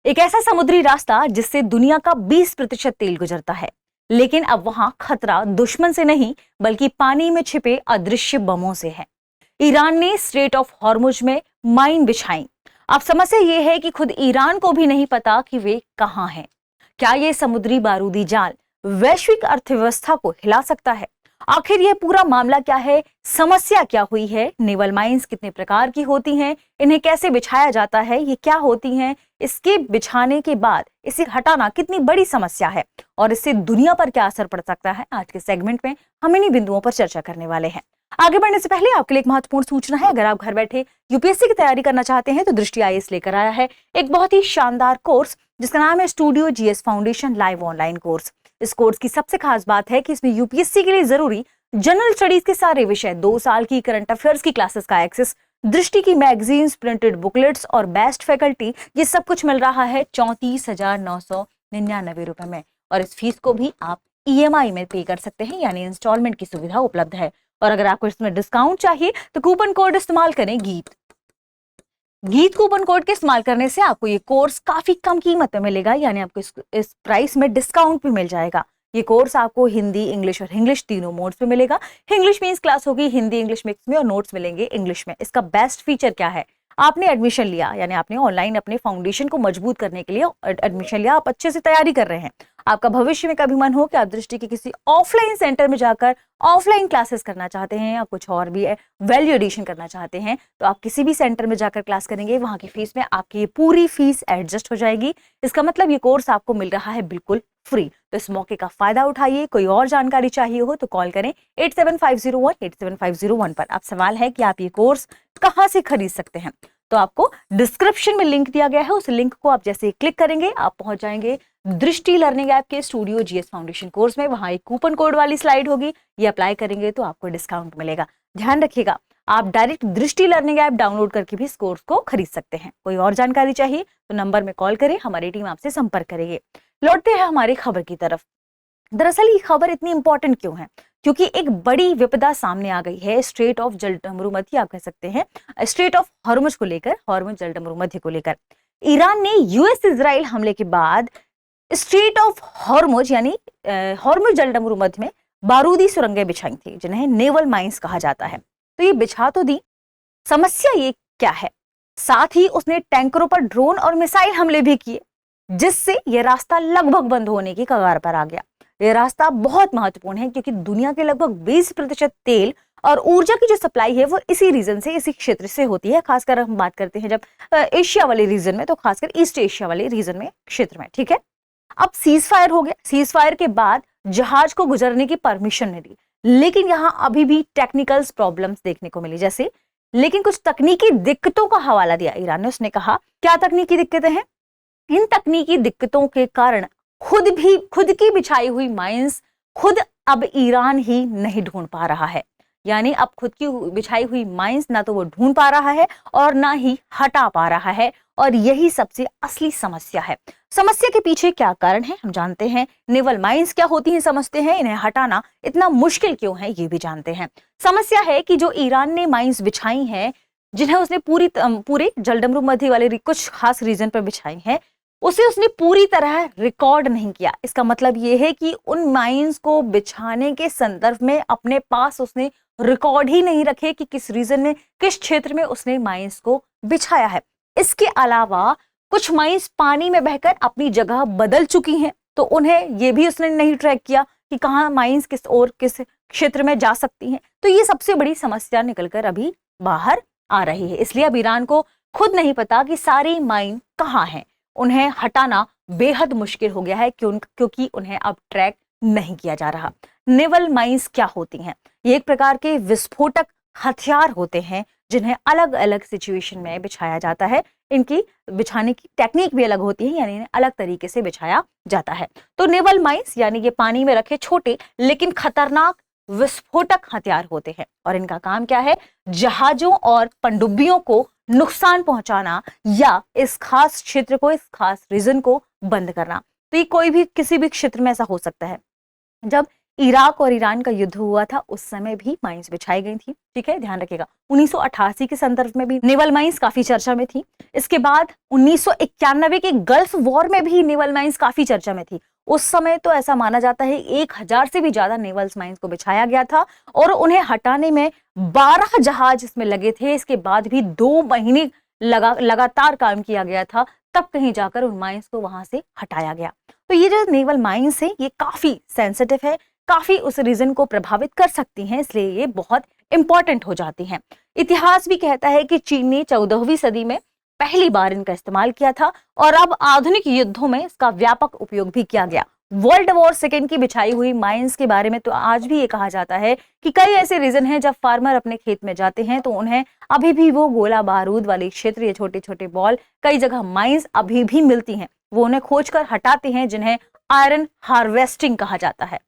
एक ऐसा समुद्री रास्ता जिससे दुनिया का 20% तेल गुजरता है, लेकिन अब वहां खतरा दुश्मन से नहीं बल्कि पानी में छिपे अदृश्य बमों से है। ईरान ने स्ट्रेट ऑफ हॉर्मुज में माइन बिछाई। अब समस्या यह है कि खुद ईरान को भी नहीं पता कि वे कहां हैं। क्या ये समुद्री बारूदी जाल वैश्विक अर्थव्यवस्था को हिला सकता है? आखिर यह पूरा मामला क्या है? समस्या क्या हुई है? नेवल माइंस कितने प्रकार की होती हैं? इन्हें कैसे बिछाया जाता है? ये क्या होती हैं? इसके बिछाने के बाद इसे हटाना कितनी बड़ी समस्या है और इससे दुनिया पर क्या असर पड़ सकता है? आज के सेगमेंट में हम इन्हीं बिंदुओं पर चर्चा करने वाले हैं। आगे बढ़ने से पहले आपके लिए एक महत्वपूर्ण सूचना है। अगर आप घर बैठे यूपीएससी की तैयारी करना चाहते हैं तो दृष्टि आईएएस लेकर आया है एक बहुत ही शानदार कोर्स जिसका नाम है studio GS foundation live online course. इस कोर्स की सबसे खास बात है कि इसमें यूपीएससी के लिए जरूरी जनरल स्टडीज के सारे विषय, 2 साल की करंट अफेयर्स की क्लासेस का एक्सेस, दृष्टि की मैगजीन्स, प्रिंटेड बुकलेट्स और बेस्ट फैकल्टी, ये सब कुछ मिल रहा है 34,999 रुपए में। और इस फीस को भी आप ईएमआई में पे कर सकते हैं, यानी इंस्टॉलमेंट की सुविधा उपलब्ध है। और अगर आपको इसमें डिस्काउंट चाहिए तो कूपन कोड इस्तेमाल करें गीत कूपन कोड के इस्तेमाल करने से आपको ये कोर्स काफी कम कीमत में मिलेगा, यानी आपको इस प्राइस में डिस्काउंट भी मिल जाएगा। ये कोर्स आपको हिंदी, इंग्लिश और इंग्लिश तीनों मोड्स में मिलेगा। इंग्लिश मींस क्लास होगी हिंदी इंग्लिश मिक्स में और नोट्स मिलेंगे इंग्लिश में। इसका बेस्ट फीचर क्या है? आपने एडमिशन लिया, यानी आपने ऑनलाइन अपने फाउंडेशन को मजबूत करने के लिए एडमिशन लिया, आप अच्छे से तैयारी कर रहे हैं। आपका भविष्य में कभी मन हो कि आप दृष्टि के किसी ऑफलाइन सेंटर में जाकर ऑफलाइन क्लासेस करना चाहते हैं या कुछ और भी है, वैल्यू एडिशन करना चाहते हैं, तो आप किसी भी सेंटर में जाकर क्लास करेंगे, वहां की फीस में आपकी ये पूरी फीस एडजस्ट हो जाएगी। इसका मतलब ये कोर्स आपको मिल रहा है बिल्कुल फ्री। तो इस मौके का फायदा उठाइए। कोई और जानकारी चाहिए हो तो कॉल करें 8750187501 पर। अब सवाल है कि आप ये कोर्स कहां से खरीद सकते हैं? तो आपको डिस्क्रिप्शन में लिंक दिया गया है, उस लिंक को आप जैसे क्लिक करेंगे आप पहुंच जाएंगे दृष्टि लर्निंग ऐप के स्टूडियो जीएस फाउंडेशन कोर्स में। वहां एक कूपन कोड वाली स्लाइड होगी, ये अप्लाई करेंगे तो आपको डिस्काउंट मिलेगा। ध्यान रखिएगा, आप डायरेक्ट दृष्टि लर्निंग ऐप डाउनलोड करके भी इस कोर्स को खरीद सकते हैं। कोई और जानकारी चाहिए तो नंबर में कॉल करें, हमारी टीम आपसे संपर्क करेगी। लौटते हैं हमारी खबर की तरफ। दरअसल ये खबर इतनी इंपॉर्टेंट क्यों है? क्योंकि एक बड़ी विपदा सामने आ गई है स्ट्रेट ऑफ जलडमरू मध्य, आप कह सकते हैं स्ट्रेट ऑफ हॉर्मुज को लेकर, हॉर्मुज जलडमरू मध्य को लेकर। ईरान ने यूएस इजराइल हमले के बाद स्ट्रेट ऑफ हॉर्मुज यानी हॉर्मुज जलडमरू मध्य में बारूदी सुरंगें बिछाई थी, जिन्हें नेवल माइंस कहा जाता है। तो ये बिछा तो दी, समस्या ये क्या है? साथ ही उसने टैंकरों पर ड्रोन और मिसाइल हमले भी किए, जिससे यह रास्ता लगभग बंद होने की कगार पर आ गया। यह रास्ता बहुत महत्वपूर्ण है क्योंकि दुनिया के लगभग 20% तेल और ऊर्जा की जो सप्लाई है वो इसी रीजन से, इसी क्षेत्र से होती है। खासकर हम बात करते हैं जब एशिया वाले रीजन में, तो खासकर ईस्ट एशिया वाले रीजन में, क्षेत्र में। ठीक है, अब सीज फायर हो गया। सीज फायर के बाद जहाज को गुजरने की परमिशन मिली, लेकिन यहां अभी भी टेक्निकल प्रॉब्लम्स देखने को मिली। जैसे लेकिन कुछ तकनीकी दिक्कतों का हवाला दिया ईरान ने। उसने कहा क्या तकनीकी दिक्कतें हैं? इन तकनीकी दिक्कतों के कारण खुद की बिछाई हुई माइंस खुद अब ईरान ही नहीं ढूंढ पा रहा है। यानी अब खुद की बिछाई हुई माइंस ना तो वो ढूंढ पा रहा है और ना ही हटा पा रहा है, और यही सबसे असली समस्या है। समस्या के पीछे क्या कारण है हम जानते हैं। नेवल माइंस क्या होती हैं समझते हैं, इन्हें हटाना इतना मुश्किल क्यों है ये भी जानते हैं। समस्या है कि जो ईरान ने माइंस बिछाई हैं, जिन्हें उसने पूरे जलडमरू मध्य वाले कुछ खास रीजन पर बिछाई हैं, उसे उसने पूरी तरह रिकॉर्ड नहीं किया। इसका मतलब यह है कि उन माइंस को बिछाने के संदर्भ में अपने पास उसने रिकॉर्ड ही नहीं रखे कि किस रीजन में, किस क्षेत्र में उसने माइंस को बिछाया है। इसके अलावा कुछ माइंस पानी में बहकर अपनी जगह बदल चुकी हैं, तो उन्हें यह भी उसने नहीं ट्रैक किया कि कहां माइंस किस और किस क्षेत्र में जा सकती हैं। तो ये सबसे बड़ी समस्या निकलकर अभी बाहर आ रही है। इसलिए अब ईरान को खुद नहीं पता कि सारी माइन कहां हैं। उन्हें हटाना बेहद मुश्किल हो गया है क्योंकि उन्हें अब ट्रैक नहीं किया जा रहा। नेवल माइंस क्या होती हैं? ये एक प्रकार के विस्फोटक हथियार होते हैं जिन्हें अलग अलग सिचुएशन में बिछाया जाता है। इनकी बिछाने की टेक्निक भी अलग होती है, यानी इन्हें अलग तरीके से बिछाया जाता है। तो नेवल माइंस यानी ये पानी में रखे छोटे लेकिन खतरनाक विस्फोटक हथियार होते हैं, और इनका काम क्या है? जहाजों और पनडुब्बियों को नुकसान पहुंचाना या इस खास क्षेत्र को, इस खास रीजन को बंद करना। तो ये कोई भी किसी भी क्षेत्र में ऐसा हो सकता है। जब इराक और ईरान का युद्ध हुआ था उस समय भी माइंस बिछाई गई थी, ठीक है, ध्यान रखिएगा। 1988 के संदर्भ में भी नेवल माइंस काफी चर्चा में थी। इसके बाद 1991 के गल्फ वॉर में भी नेवल माइंस काफी चर्चा में थी। उस समय तो ऐसा माना जाता है 1000 से भी ज्यादा नेवल माइंस को बिछाया गया था और उन्हें हटाने में 12 जहाज इसमें लगे थे। इसके बाद भी 2 महीने लगातार काम किया गया था, तब कहीं जाकर उन माइंस को वहां से हटाया गया। तो ये जो नेवल माइंस है ये काफी सेंसिटिव है, काफी उस रीजन को प्रभावित कर सकती हैं, इसलिए ये बहुत इंपॉर्टेंट हो जाती हैं। इतिहास भी कहता है कि चीन ने 14वीं सदी में पहली बार इनका इस्तेमाल किया था और अब आधुनिक युद्धों में इसका व्यापक उपयोग भी किया गया। वर्ल्ड वॉर सेकेंड की बिछाई हुई माइंस के बारे में तो आज भी ये कहा जाता है कि कई ऐसे रीजन हैं जब फार्मर अपने खेत में जाते हैं तो उन्हें अभी भी वो गोला बारूद वाले क्षेत्र या छोटे छोटे बॉल, कई जगह माइंस अभी भी मिलती हैं, वो उन्हें खोजकर हटाते हैं, जिन्हें आयरन हार्वेस्टिंग कहा जाता है।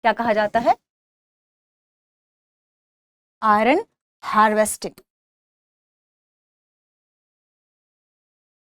क्या कहा जाता है? आयरन हार्वेस्टिंग,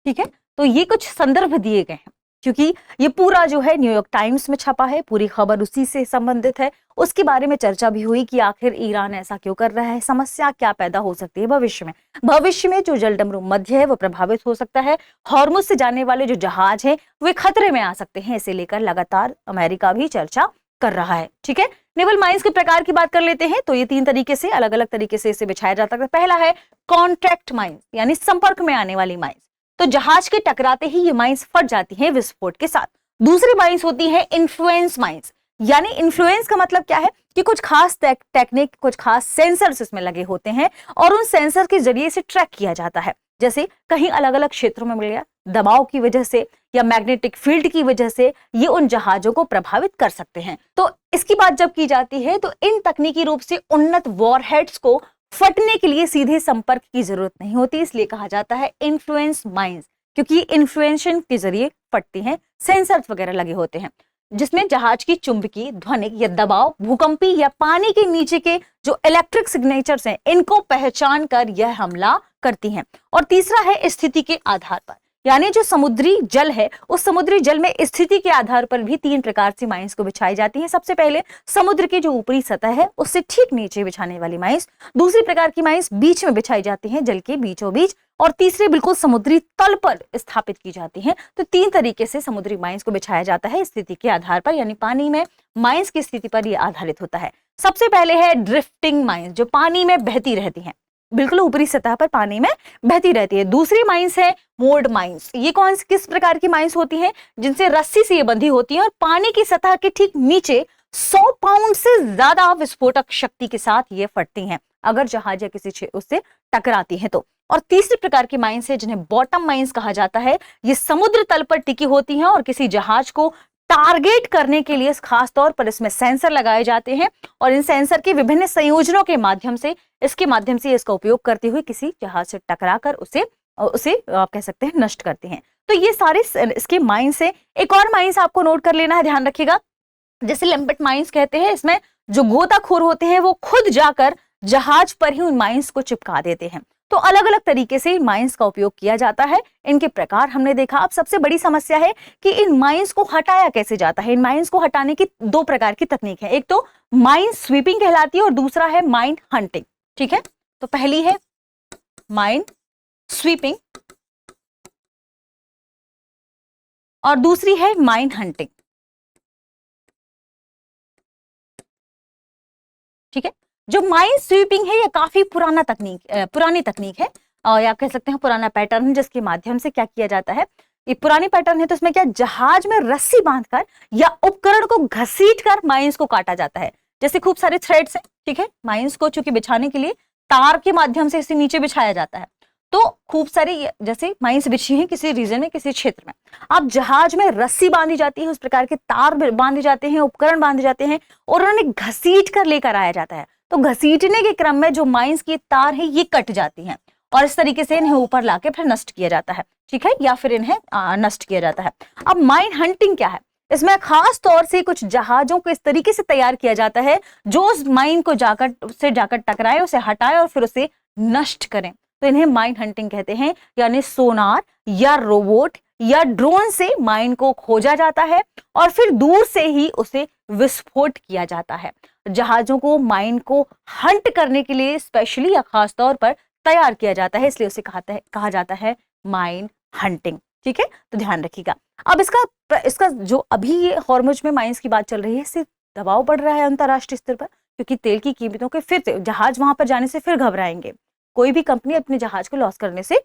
ठीक है। तो ये कुछ संदर्भ दिए गए हैं क्योंकि ये पूरा जो है न्यूयॉर्क टाइम्स में छपा है, पूरी खबर उसी से संबंधित है। उसके बारे में चर्चा भी हुई कि आखिर ईरान ऐसा क्यों कर रहा है, समस्या क्या पैदा हो सकती है भविष्य में जो जलडमरू मध्य है वो प्रभावित हो सकता है, हॉर्मुज से जाने वाले जो जहाज हैं वे खतरे में आ सकते हैं, इसे लेकर लगातार अमेरिका भी चर्चा कर रहा है, ठीक है। नेवल माइंस के प्रकार की बात कर लेते हैं तो ये 3 तरीके से, अलग अलग तरीके से इसे बिछाया जाता है। पहला है कॉन्ट्रैक्ट माइंस, यानी संपर्क में आने वाली माइंस, तो जहाज के टकराते ही ये माइंस फट जाती हैं विस्फोट के साथ। दूसरी माइंस होती है इन्फ्लुएंस माइंस, यानी इन्फ्लुएंस का मतलब क्या है कि कुछ खास टेक्निक, कुछ खास सेंसर्स इसमें लगे होते हैं और उन सेंसर के जरिए से ट्रैक किया जाता है। जैसे कहीं अलग अलग क्षेत्रों में मिल गया, दबाव की वजह से या मैग्नेटिक फील्ड की वजह से ये उन जहाजों को प्रभावित कर सकते हैं। तो इसकी बात जब की जाती है तो इन तकनीकी रूप से उन्नत वॉरहेड्स को फटने के लिए सीधे संपर्क की जरूरत नहीं होती, इसलिए कहा जाता है इन्फ्लुएंस माइंस, क्योंकि इन्फ्लुएंशन के जरिए फटती हैं, सेंसर्स वगैरह लगे होते हैं जिसमें जहाज की चुंबकीय, ध्वनिक या दबाव, भूकंपी या पानी के नीचे के जो इलेक्ट्रिक सिग्नेचर्स हैं इनको पहचान कर यह हमला करती हैं। और तीसरा है स्थिति के आधार पर, यानी जो समुद्री जल है उस समुद्री जल में स्थिति के आधार पर भी 3 प्रकार से माइंस को बिछाई जाती हैं। सबसे पहले समुद्र की जो ऊपरी सतह है उससे ठीक नीचे बिछाने वाली माइंस, दूसरी प्रकार की माइंस बीच में बिछाई जाती हैं, जल के बीचों बीच, और तीसरी बिल्कुल समुद्री तल पर स्थापित की जाती हैं। तो 3 तरीके से समुद्री माइंस को बिछाया जाता है स्थिति के आधार पर, यानी पानी में माइंस की स्थिति पर यह आधारित होता है। सबसे पहले है ड्रिफ्टिंग माइंस, जो पानी में बहती रहती हैं, बिल्कुल ऊपरी सतह पर पानी में बहती रहती है। दूसरी माइंस है मोर्ड माइंस, ये किस प्रकार की माइंस होती हैं, जिनसे रस्सी से ये बंधी होती हैं और पानी की सतह के ठीक नीचे 100 पाउंड से ज्यादा विस्फोटक शक्ति के साथ ये फटती हैं अगर जहाज या किसी उससे टकराती हैं तो। और तीसरी प्रकार की माइंस है जिन्हें बॉटम माइंस कहा जाता है, ये समुद्र तल पर टिकी होती हैं और किसी जहाज को टारगेट करने के लिए खास तौर पर इसमें सेंसर लगाए जाते हैं और इन सेंसर के विभिन्न संयोजनों के माध्यम से इसका उपयोग करते हुए किसी जहाज से टकराकर उसे आप कह सकते हैं नष्ट करते हैं। तो ये सारे इसके माइंस है। एक और माइंस आपको नोट कर लेना है, ध्यान रखिएगा, जैसे लिम्पिट माइंस कहते हैं, इसमें जो गोताखोर होते हैं वो खुद जाकर जहाज पर ही उन माइंस को चिपका देते हैं। तो अलग अलग तरीके से माइंस का उपयोग किया जाता है, इनके प्रकार हमने देखा। अब सबसे बड़ी समस्या है कि इन माइंस को हटाया कैसे जाता है। इन माइंस को हटाने की 2 प्रकार की तकनीक है, एक तो माइन स्वीपिंग कहलाती है और दूसरा है माइन हंटिंग, ठीक है। तो पहली है माइन स्वीपिंग और दूसरी है माइन हंटिंग, ठीक है। जो माइन स्वीपिंग है ये काफी पुरानी तकनीक है और या कह सकते हैं पुराना पैटर्न, जिसके माध्यम से क्या किया जाता है, ये पुरानी पैटर्न है। तो इसमें क्या जहाज में रस्सी बांधकर या उपकरण को घसीटकर माइंस को काटा जाता है। जैसे खूब सारे थ्रेड्स हैं, ठीक है, माइंस को चूंकि बिछाने के लिए तार के माध्यम से इसे नीचे बिछाया जाता है, तो खूब सारी जैसे माइंस बिछी हैं किसी रीजन में, किसी क्षेत्र में, अब जहाज में रस्सी बांधी जाती है, उस प्रकार के तार बांधे जाते हैं, उपकरण बांधे जाते हैं और उन्हें घसीट कर लेकर आया जाता है। तो घसीटने के क्रम में जो माइंस की तार है ये कट जाती हैं और इस तरीके से इन्हें ऊपर लाके फिर नष्ट किया जाता है, ठीक है, या फिर इन्हें नष्ट किया जाता है। अब माइन हंटिंग क्या है, इसमें खास तौर से कुछ जहाजों को इस तरीके से तैयार किया जाता है जो उस माइन को जाकर टकराए, उसे हटाए और फिर उसे नष्ट करें, तो इन्हें माइन हंटिंग कहते हैं। यानी सोनार या रोबोट या ड्रोन से माइन को खोजा जाता है और फिर दूर से ही उसे विस्फोट किया जाता है। जहाजों को माइन को हंट करने के लिए स्पेशली या खास तौर पर तैयार किया जाता है, इसलिए उसे कहा जाता है माइन हंटिंग। ठीक है, तो ध्यान रखिएगा। अब इसका जो अभी ये हॉर्मुज में माइंस की बात चल रही है, इससे दबाव बढ़ रहा है अंतरराष्ट्रीय स्तर पर, क्योंकि तेल की कीमतों के फिर जहाज वहां पर जाने से फिर घबराएंगे। कोई भी कंपनी अपने जहाज को लॉस करने से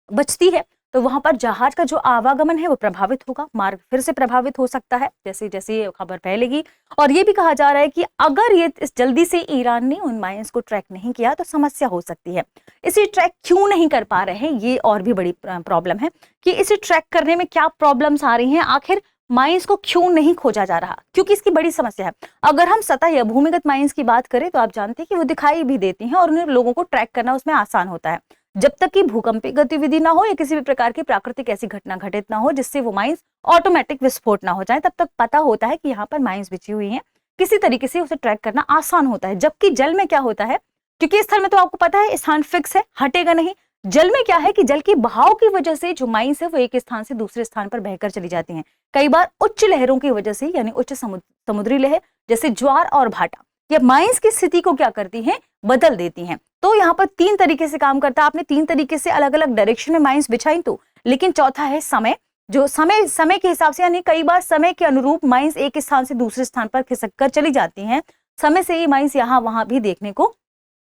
बचती है, तो वहां पर जहाज का जो आवागमन है वो प्रभावित होगा, मार्ग फिर से प्रभावित हो सकता है जैसे जैसे ये खबर फैलेगी। और ये भी कहा जा रहा है कि अगर ये जल्दी से ईरान ने उन माइंस को ट्रैक नहीं किया तो समस्या हो सकती है। इसे ट्रैक क्यों नहीं कर पा रहे हैं, ये और भी बड़ी प्रॉब्लम है कि इसे ट्रैक करने में क्या प्रॉब्लम्स आ रही हैं, आखिर माइंस को क्यों नहीं खोजा जा रहा, क्योंकि इसकी बड़ी समस्या है। अगर हम सतह या भूमिगत माइंस की बात करें तो आप जानते हैं कि वो दिखाई भी देती हैं और उन्हें लोगों को ट्रैक करना उसमें आसान होता है, जब तक कि भूकंपीय गतिविधि ना हो या किसी भी प्रकार की प्राकृतिक ऐसी घटना घटित ना हो जिससे वो माइंस ऑटोमेटिक विस्फोट ना हो जाए, तब तक पता होता है कि यहाँ पर माइंस बिछी हुई हैं, किसी तरीके से उसे ट्रैक करना आसान होता है। जबकि जल में क्या होता है, क्योंकि स्थल में तो आपको पता है स्थान फिक्स है, हटेगा नहीं। जल में क्या है कि जल के बहाव की वजह से जो माइंस है वो एक स्थान से दूसरे स्थान पर बहकर चली जाती हैं। कई बार उच्च लहरों की वजह से, यानी उच्च समुद्री लहर जैसे ज्वार और भाटा, ये माइंस की स्थिति को क्या करती हैं, बदल देती हैं। तो यहाँ पर 3 तरीके से काम करता है। आपने 3 तरीके से अलग अलग डायरेक्शन में माइंस बिछाई तो, लेकिन चौथा है समय, जो समय के हिसाब से, यानी कई बार समय के अनुरूप माइंस एक स्थान से दूसरे स्थान पर खिसक कर चली जाती हैं। समय से ये माइंस यहाँ वहां भी देखने को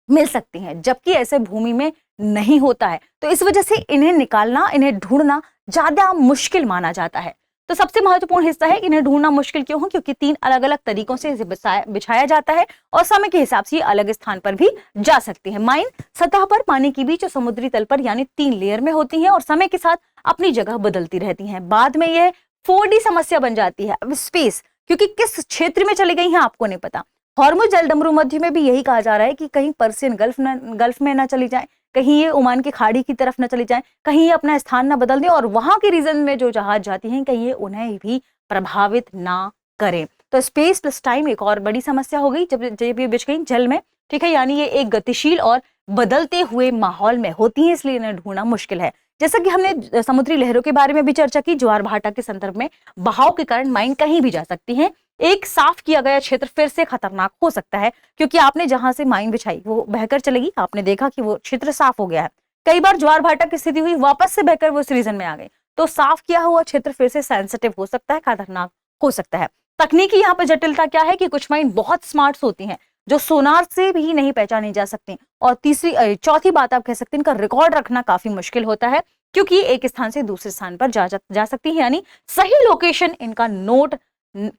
मिल सकती हैं, जबकि ऐसे भूमि में नहीं होता है। तो इस वजह से इन्हें निकालना, इन्हें ढूंढना ज्यादा मुश्किल माना जाता है। तो सबसे महत्वपूर्ण हिस्सा है इन्हें ढूंढना मुश्किल क्यों हो, क्योंकि 3 अलग अलग तरीकों से इसे बिछाया जाता है और समय के हिसाब से अलग स्थान पर भी जा सकती है। माइन सतह पर, पानी के बीच और समुद्री तल पर, यानी 3 लेयर में होती हैं और समय के साथ अपनी जगह बदलती रहती हैं। बाद में यह 4D समस्या बन जाती है। अब स्पेस, क्योंकि किस क्षेत्र में चली गई है आपको नहीं पता। हॉर्मुज जलडमरू मध्य में भी यही कहा जा रहा है कि कहीं पर्सियन गल्फ में ना चली जाए, कहीं ये ओमान की खाड़ी की तरफ न चली जाए, कहीं ये अपना स्थान न बदल दें और वहां के रीजन में जो जहाज जाती हैं कहीं ये उन्हें भी प्रभावित ना करें। तो स्पेस प्लस टाइम एक और बड़ी समस्या हो गई जब ये बिछ गई जल में। ठीक है, यानी ये एक गतिशील और बदलते हुए माहौल में होती हैं, इसलिए इन्हें ढूंढना मुश्किल है। जैसा कि हमने समुद्री लहरों के बारे में भी चर्चा की, ज्वार भाटा के संदर्भ में बहाव के कारण माइन कहीं भी जा सकती हैं। एक साफ किया गया क्षेत्र फिर से खतरनाक हो सकता है, क्योंकि आपने जहां से माइन बिछाई वो बहकर चलेगी, आपने देखा कि वो क्षेत्र साफ हो गया है। कई बार ज्वार भाटा की स्थिति हुई, वापस से बहकर वो इस रीजन में आ गई, तो साफ किया हुआ क्षेत्र फिर से सेंसिटिव हो सकता है, खतरनाक हो सकता है। तकनीकी यहाँ पर जटिलता क्या है कि कुछ माइन बहुत स्मार्ट होती हैं जो सोनार से भी नहीं पहचानी जा सकती। और चौथी बात आप कह सकते हैं, इनका रिकॉर्ड रखना काफी मुश्किल होता है, क्योंकि एक स्थान से दूसरे स्थान पर जा सकती है, यानी सही लोकेशन इनका नोट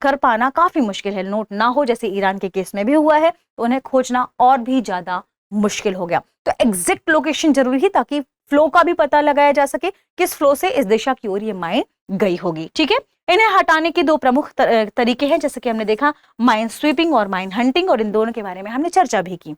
कर पाना काफी मुश्किल है। नोट ना हो, जैसे ईरान के केस में भी हुआ है, तो उन्हें खोजना और भी ज्यादा मुश्किल हो गया। तो एग्जैक्ट लोकेशन जरूरी है ताकि फ्लो का भी पता लगाया जा सके, किस फ्लो से इस दिशा की ओर ये माइन गई होगी। ठीक है, इन्हें हटाने के 2 प्रमुख तरीके हैं, जैसे कि हमने देखा माइन स्वीपिंग और माइन हंटिंग, और इन दोनों के बारे में हमने चर्चा भी की।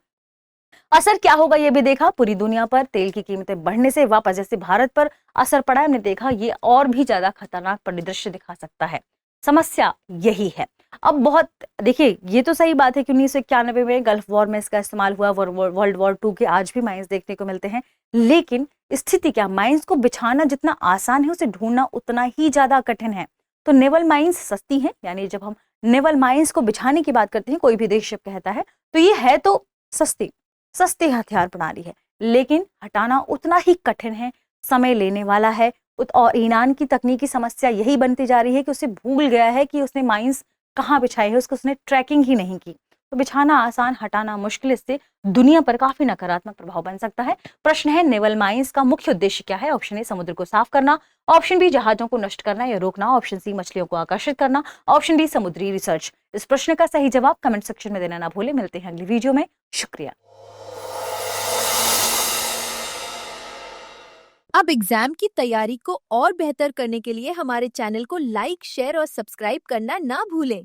असर क्या होगा ये भी देखा, पूरी दुनिया पर तेल की कीमतें बढ़ने से वापस जैसे भारत पर असर पड़ा है, हमने देखा ये और भी ज्यादा खतरनाक परिदृश्य दिखा सकता है। समस्या यही है। अब बहुत देखिए, ये तो सही बात है कि 1991 में गल्फ वॉर में इसका इस्तेमाल हुआ, वर्ल्ड वॉर 2 के आज भी माइंस देखने को मिलते हैं। लेकिन स्थिति क्या, माइंस को बिछाना जितना आसान है उसे ढूंढना उतना ही ज्यादा कठिन है। तो नेवल माइंस सस्ती है, यानी जब हम नेवल माइंस को बिछाने की बात करते हैं, कोई भी देश जब कहता है तो ये है तो सस्ती हथियार प्रणाली है, लेकिन हटाना उतना ही कठिन है, समय लेने वाला है। और ईरान की तकनीकी समस्या यही बनती जा रही है कि उसे भूल गया है कि उसने माइंस कहाँ बिछाई है, उसने ट्रैकिंग ही नहीं की। तो बिछाना आसान, हटाना मुश्किल, इससे दुनिया पर काफी नकारात्मक प्रभाव बन सकता है। प्रश्न है, नेवल माइंस का मुख्य उद्देश्य क्या है? ऑप्शन ए समुद्र को साफ करना, ऑप्शन बी जहाजों को नष्ट करना या रोकना, ऑप्शन सी मछलियों को आकर्षित करना, ऑप्शन डी समुद्री रिसर्च। इस प्रश्न का सही जवाब कमेंट सेक्शन में देना ना भूलें। मिलते हैं अगली वीडियो में, शुक्रिया। अब एग्जाम की तैयारी को और बेहतर करने के लिए हमारे चैनल को लाइक, शेयर और सब्सक्राइब करना ना भूलें।